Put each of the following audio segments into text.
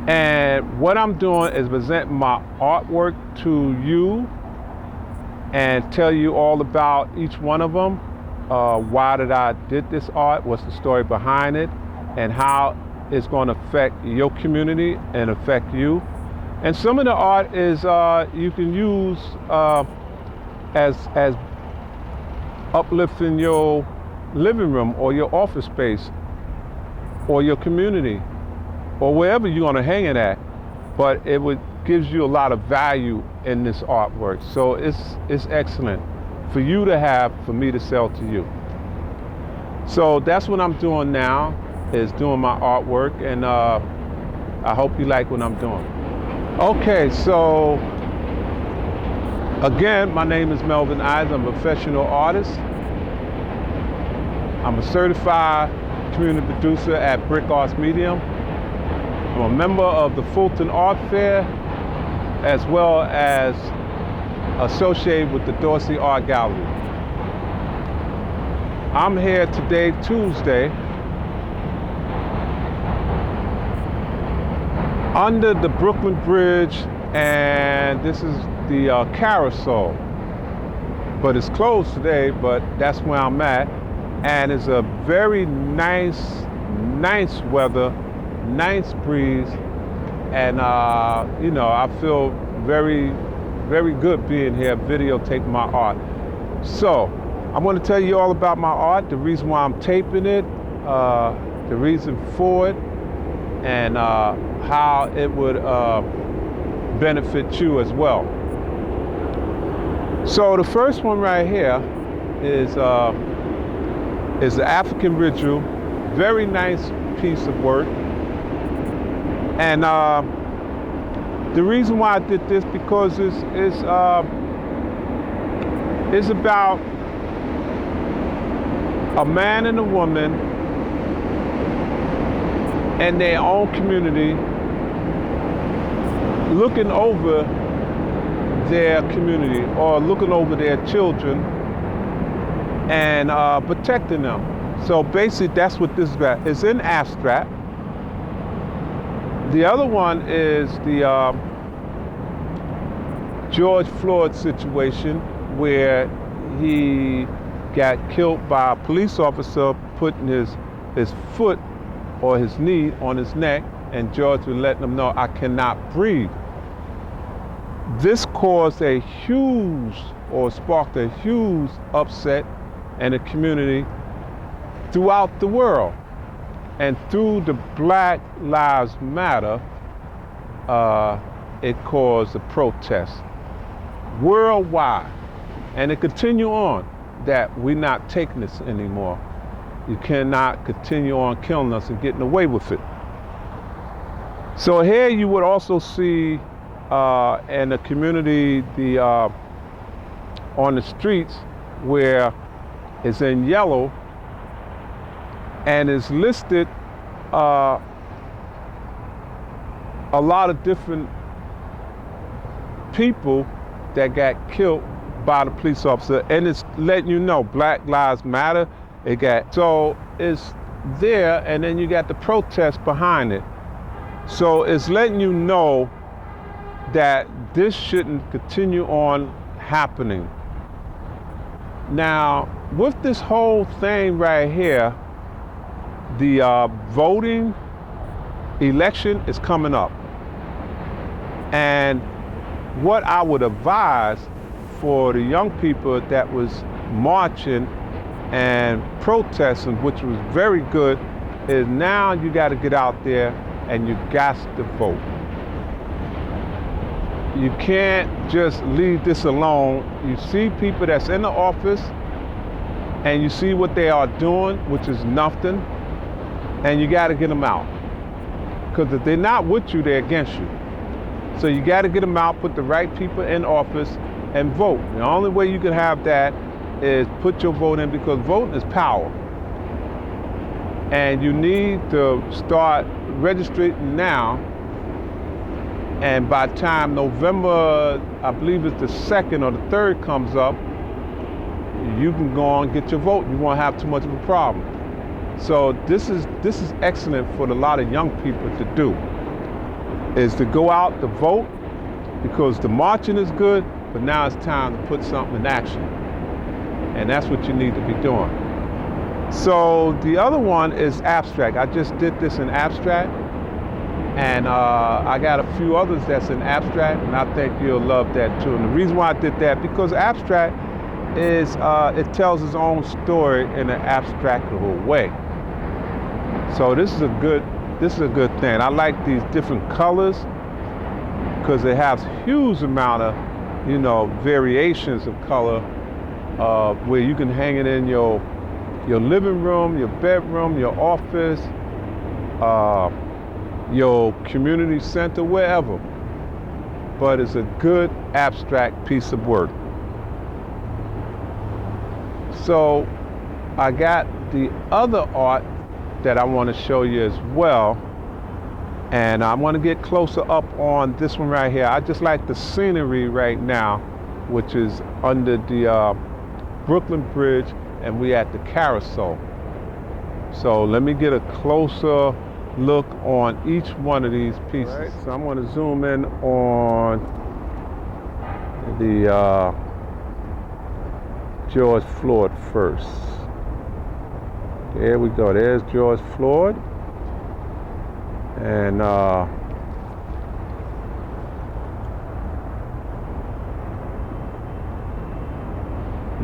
And what I'm doing is presenting my artwork to you and tell you all about each one of them. Why did I did this art? What's the story behind it? And how it's going to affect your community and affect you. And some of the art is you can use as uplifting your living room or your office space or your community or wherever you're going to hang it at. But it gives you a lot of value in this artwork. So it's excellent for you to have, for me to sell to you. So that's what I'm doing now, is doing my artwork, and I hope you like what I'm doing. Okay, so again, my name is Melvin Isaac. I'm a professional artist. I'm a certified community producer at Brick Arts Medium. I'm a member of the Fulton Art Fair, as well as associated with the Dorsey Art Gallery. I'm here today, Tuesday, under the Brooklyn Bridge, and this is the Carousel. But it's closed today, but that's where I'm at. And it's a very nice weather, nice breeze, and you know, I feel very good being here, videotaping my art. So I'm going to tell you all about my art, the reason why I'm taping it, the reason for it, and how it would benefit you as well. So the first one right here is the African ritual, very nice piece of work. And the reason why I did this, because it's about a man and a woman and their own community looking over their community or looking over their children and protecting them. So basically that's what this is about. It's in abstract. The other one is the George Floyd situation, where he got killed by a police officer putting his foot or his knee on his neck, and George was letting him know, I cannot breathe. This caused a huge, or sparked a huge upset in the community throughout the world. And through the Black Lives Matter, it caused a protest worldwide. And it continue on that we're not taking this anymore. You cannot continue on killing us and getting away with it. So here you would also see in the community, on the streets, where it's in yellow, and it's listed a lot of different people that got killed by the police officer, and it's letting you know Black Lives Matter. So it's there, and then you got the protest behind it. So it's letting you know that this shouldn't continue on happening. Now, with this whole thing right here, the voting election is coming up. And what I would advise for the young people that was marching and protesting, which was very good, is now you got to get out there and you got to vote. You can't just leave this alone. You see people that's in the office and you see what they are doing, which is nothing, and you got to get them out. Because if they're not with you, they're against you. So you got to get them out, put the right people in office, and vote. The only way you can have that is put your vote in, because voting is power. And you need to start registering now. And by the time November, I believe it's the 2nd or the 3rd comes up, you can go on and get your vote. You won't have too much of a problem. So this is excellent for a lot of young people to do. is to go out to vote, because the marching is good, but now it's time to put something in action. And that's what you need to be doing. So the other one is abstract. I just did this in abstract, and I got a few others that's in abstract, and I think you'll love that too. And the reason why I did that, because abstract is, it tells its own story in an abstractable way. So this is a good thing. I like these different colors because it has huge amount of, variations of color, where you can hang it in your living room, your bedroom, your office, your community center, wherever. But it's a good abstract piece of work. So I got the other art that I want to show you as well, and I want to get closer up on this one right here. I just like the scenery right now, which is under the Brooklyn Bridge, and we at the carousel. So let me get a closer look on each one of these pieces. Right. So I'm going to zoom in on the George Floyd first. There we go. There's George Floyd. And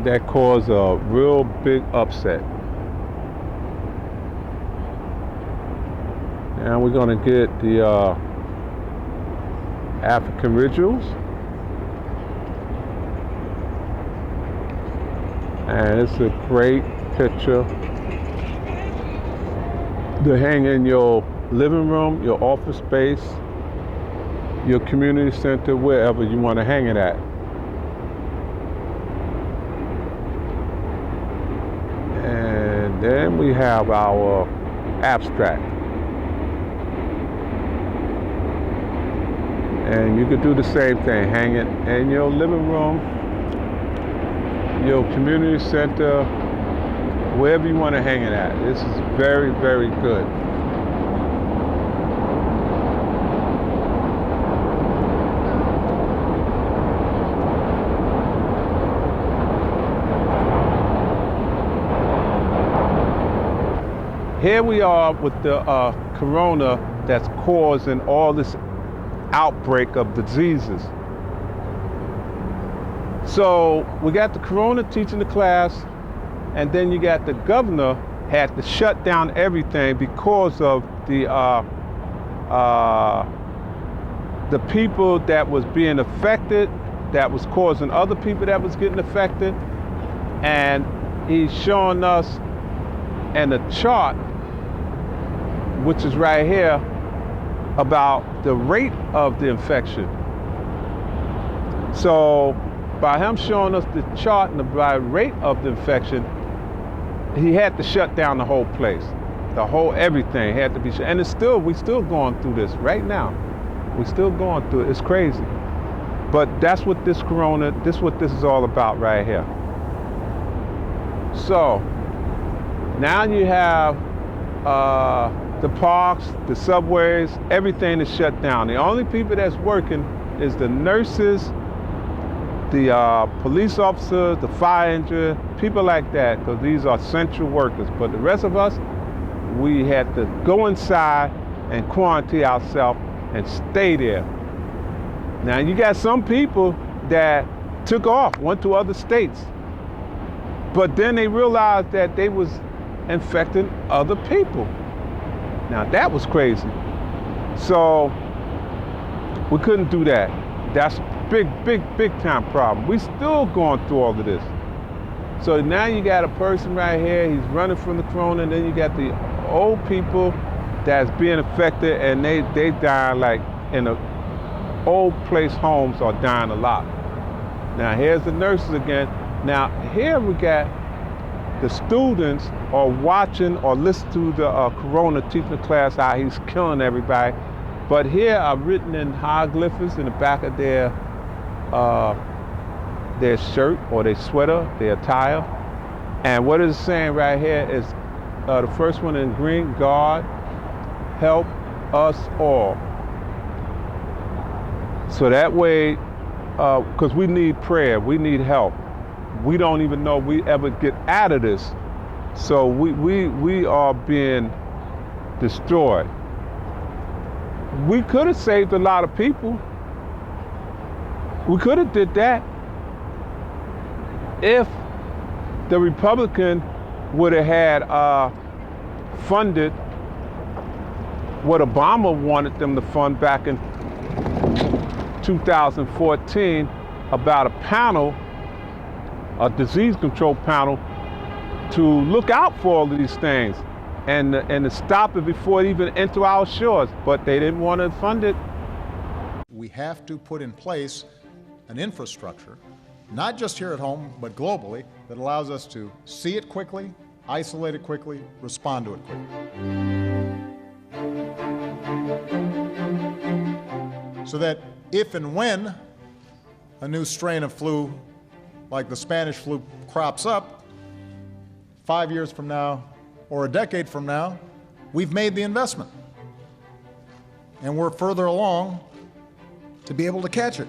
that caused a real big upset. Now we're going to get the African rituals. And it's a great picture to hang in your living room, your office space, your community center, wherever you want to hang it at. And then we have our abstract. And you could do the same thing, hang it in your living room, your community center, wherever you want to hang it at. This is very, very good. Here we are with the corona that's causing all this outbreak of diseases. So we got the corona teaching the class, and then you got the governor had to shut down everything because of the people that was being affected, that was causing other people that was getting affected. And he's showing us in a chart, which is right here, about the rate of the infection. So by him showing us the chart and the rate of the infection, he had to shut down the whole place. Everything had to be shut. And we still going through this right now. We're still going through it. It's crazy. But that's what this is all about right here. So now you have the parks, the subways, everything is shut down. The only people that's working is the nurses, the police officers, the fire engine, people like that, because these are essential workers. But the rest of us, we had to go inside and quarantine ourselves and stay there. Now you got some people that took off, went to other states, but then they realized that they was infecting other people. Now that was crazy. So we couldn't do that. That's a big time problem. We still going through all of this. So now you got a person right here, he's running from the corona, and then you got the old people that's being affected, and they dying like in the old place homes are dying a lot. Now here's the nurses again. Now here we got the students are watching or listening to the corona teaching class, how he's killing everybody. But here are written in hieroglyphics in the back of their shirt or their sweater, their attire. And what it's saying right here is the first one in green: God help us all. So that way, because we need prayer, we need help. We don't even know we ever get out of this. So we are being destroyed. We could have saved a lot of people. We could have did that if the Republican would have had funded what Obama wanted them to fund back in 2014 about a panel, a disease control panel, to look out for all of these things and to stop it before it even enter our shores. But they didn't want to fund it. We have to put in place an infrastructure, not just here at home, but globally, that allows us to see it quickly, isolate it quickly, respond to it quickly. So that if and when a new strain of flu, like the Spanish flu, crops up, 5 years from now or a decade from now, we've made the investment. And we're further along to be able to catch it.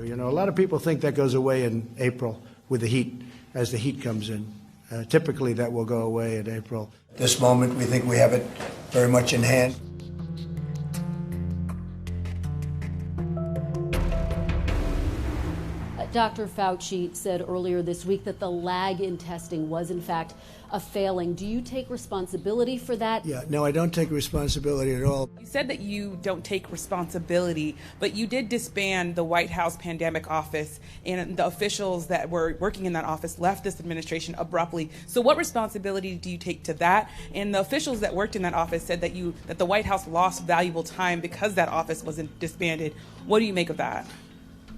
You know, a lot of people think that goes away in April with the heat, as the heat comes in. Typically that will go away in April. This moment, we think we have it very much in hand. Dr. Fauci said earlier this week that the lag in testing was, in fact, a failing. Do you take responsibility for that? Yeah, no, I don't take responsibility at all. You said that you don't take responsibility, but you did disband the White House pandemic office, and the officials that were working in that office left this administration abruptly. So what responsibility do you take to that? And the officials that worked in that office said that the White House lost valuable time because that office wasn't disbanded. What do you make of that?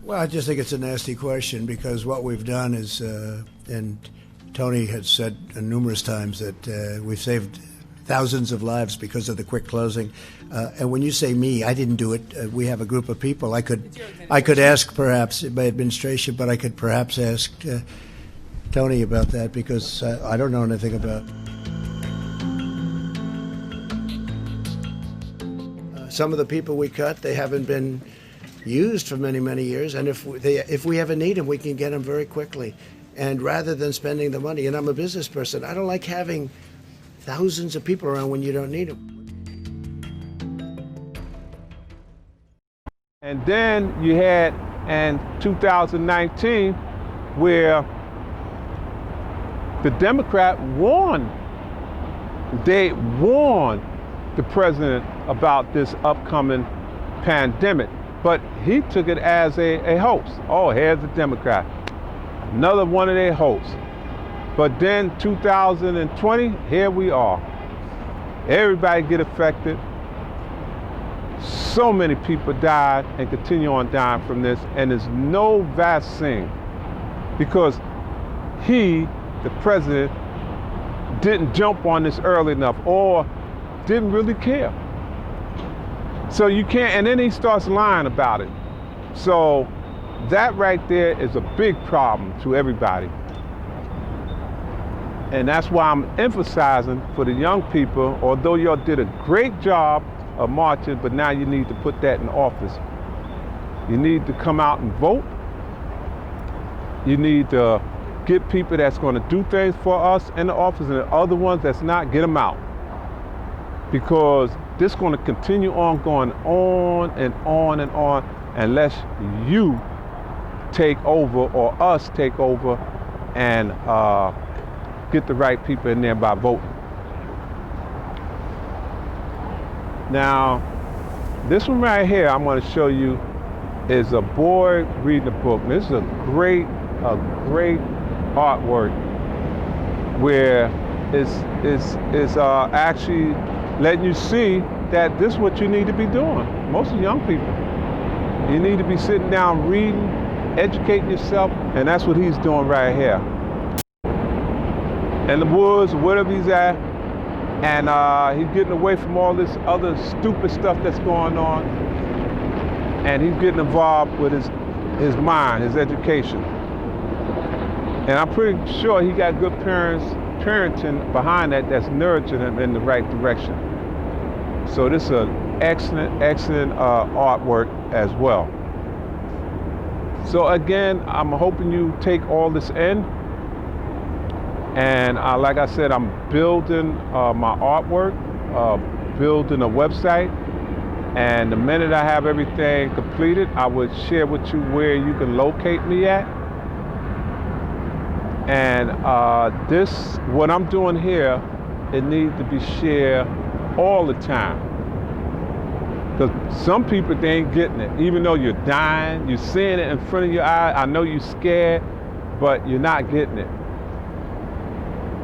Well, I just think it's a nasty question, because what we've done is, and Tony has said numerous times that we've saved thousands of lives because of the quick closing. And when you say me, I didn't do it. We have a group of people. I could ask perhaps my administration, but I could perhaps ask Tony about that, because I don't know anything about some of the people we cut. They haven't been used for many, many years, and if we ever need them, we can get them very quickly. And rather than spending the money, and I'm a business person, I don't like having thousands of people around when you don't need them. And then you had in 2019 where the Democrat warned, they warned the president about this upcoming pandemic. But he took it as a hoax. Oh, here's the Democrat. Another one of their hoax. But then 2020, here we are. Everybody get affected. So many people died and continue on dying from this, and there's no vaccine because he, the president, didn't jump on this early enough or didn't really care. So you can't, and then he starts lying about it. So that right there is a big problem to everybody. And that's why I'm emphasizing for the young people, although y'all did a great job of marching, but now you need to put that in office. You need to come out and vote. You need to get people that's going to do things for us in the office, and the other ones that's not, get them out. Because this is going to continue on going on and on and on unless you take over or us take over and get the right people in there by voting. Now, this one right here I'm going to show you is a boy reading a book. This is a great artwork where it's actually letting you see that this is what you need to be doing. Most of young people, you need to be sitting down reading, educating yourself, and that's what he's doing right here. In the woods, wherever he's at, and he's getting away from all this other stupid stuff that's going on, and he's getting involved with his mind, his education. And I'm pretty sure he got good parenting behind that's nurturing him in the right direction. So this is an excellent artwork as well. So again, I'm hoping you take all this in. And like I said, I'm building my artwork, building a website. And the minute I have everything completed, I would share with you where you can locate me at. And what I'm doing here, it needs to be shared all the time. Because some people, they ain't getting it. Even though you're dying, you're seeing it in front of your eye. I know you're scared, but you're not getting it.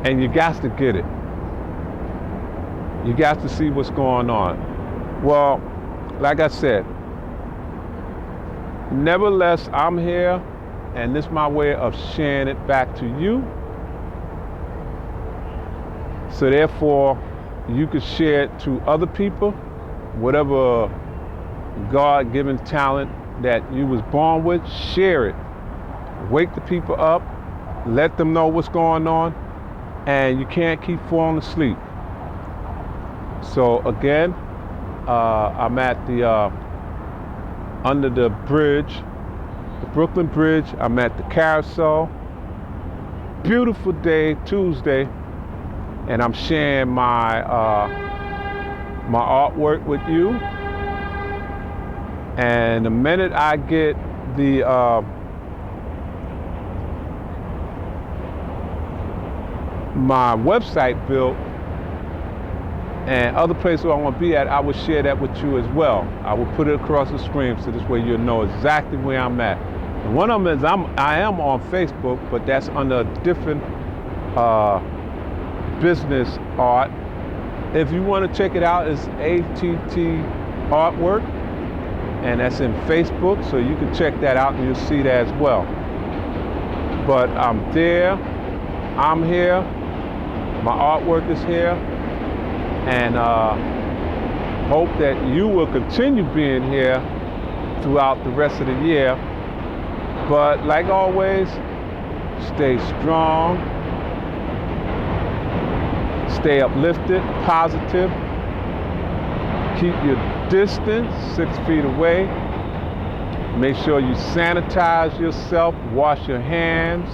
And you got to get it. You got to see what's going on. Well, like I said, nevertheless, I'm here. And this is my way of sharing it back to you. So therefore, you can share it to other people, whatever God-given talent that you was born with, share it. Wake the people up, let them know what's going on, and you can't keep falling asleep. So again, I'm at the under the bridge, the Brooklyn Bridge. I'm at the Carousel. Beautiful day, Tuesday, and I'm sharing my my artwork with you. And the minute I get the my website built and other places where I want to be at, I will share that with you as well. I will put it across the screen so this way you'll know exactly where I'm at. And one of them is I am on Facebook, but that's under a different business art. If you want to check it out, it's ATT Artwork, and that's in Facebook, so you can check that out and you'll see that as well. But I'm there, I'm here, my artwork is here, and hope that you will continue being here throughout the rest of the year. But like always, stay strong, stay uplifted, positive, keep your distance 6 feet away, make sure you sanitize yourself, wash your hands,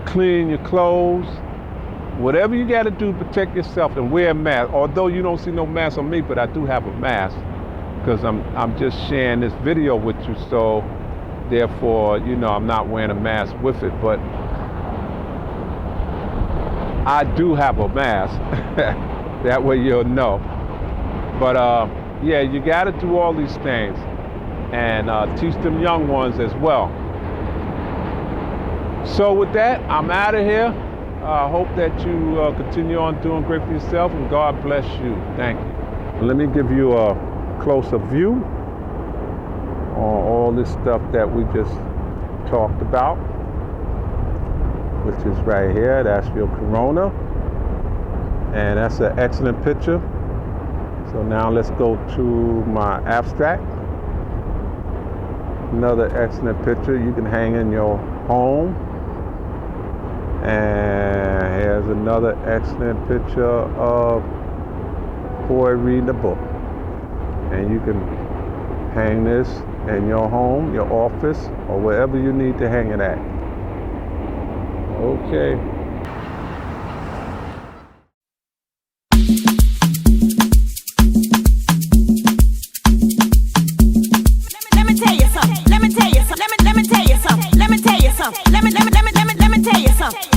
clean your clothes. Whatever you got to do, protect yourself and wear a mask. Although you don't see no mask on me, but I do have a mask because I'm just sharing this video with you. So therefore, you know, I'm not wearing a mask with it, but I do have a mask. That way you'll know. But yeah, you got to do all these things and teach them young ones as well. So with that, I'm out of here. I hope that you continue on doing great for yourself, and God bless you. Thank you. Let me give you a closer view on all this stuff that we just talked about, which is right here. That's your corona, and that's an excellent picture. So now let's go to my abstract. Another excellent picture you can hang in your home. And here's another excellent picture of boy reading a book. And you can hang this in your home, your office, or wherever you need to hang it at. Okay. Let me tell you something. Let me tell you something. Let me tell you something. Let me tell you something. Let me tell you something.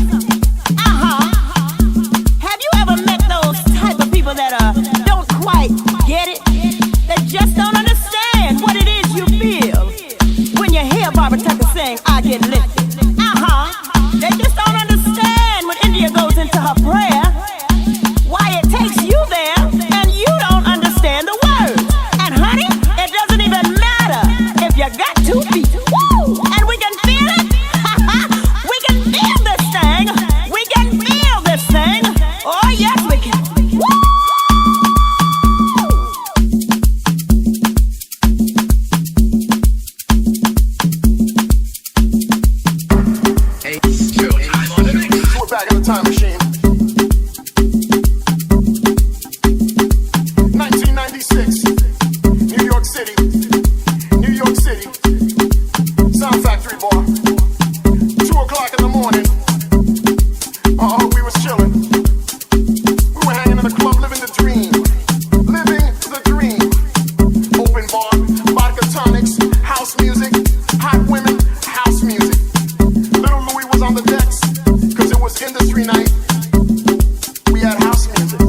Have you ever met those type of people that don't quite get it? That just don't understand what it is you feel when you hear Barbara Tucker saying, "I get lifted." They just don't understand when India goes into her prayer, why it takes you there, and you don't understand the words. And honey, it doesn't even matter if you got 2 feet. Woo! And we can feel it. We can feel this thing. We can feel this thing. Oh yes, we can. Woo! time machine. 1996, New York City, Sound Factory bar, 2 o'clock in the morning. We was chilling. We were hanging in the club, living the dream. Open bar, vodka tonics, house music, hot women, house music. Little Louis was on the decks, cause it was industry night. We had house music.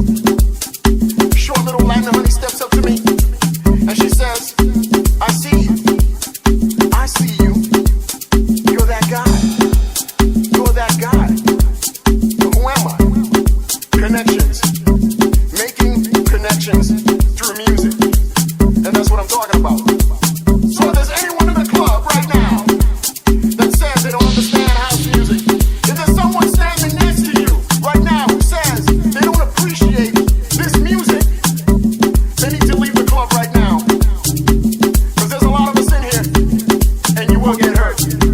Short little Latin honey steps up to me, and she says, I see you. I see you. You're that guy. You're that guy. Who am I? Connections. Making connections through music. And that's what I'm talking about. So if there's anyone in the club right now that says they don't understand house music, if there's someone standing next to you right now who says they don't appreciate this music, they need to leave the club right now. Because there's a lot of us in here, and you will get hurt.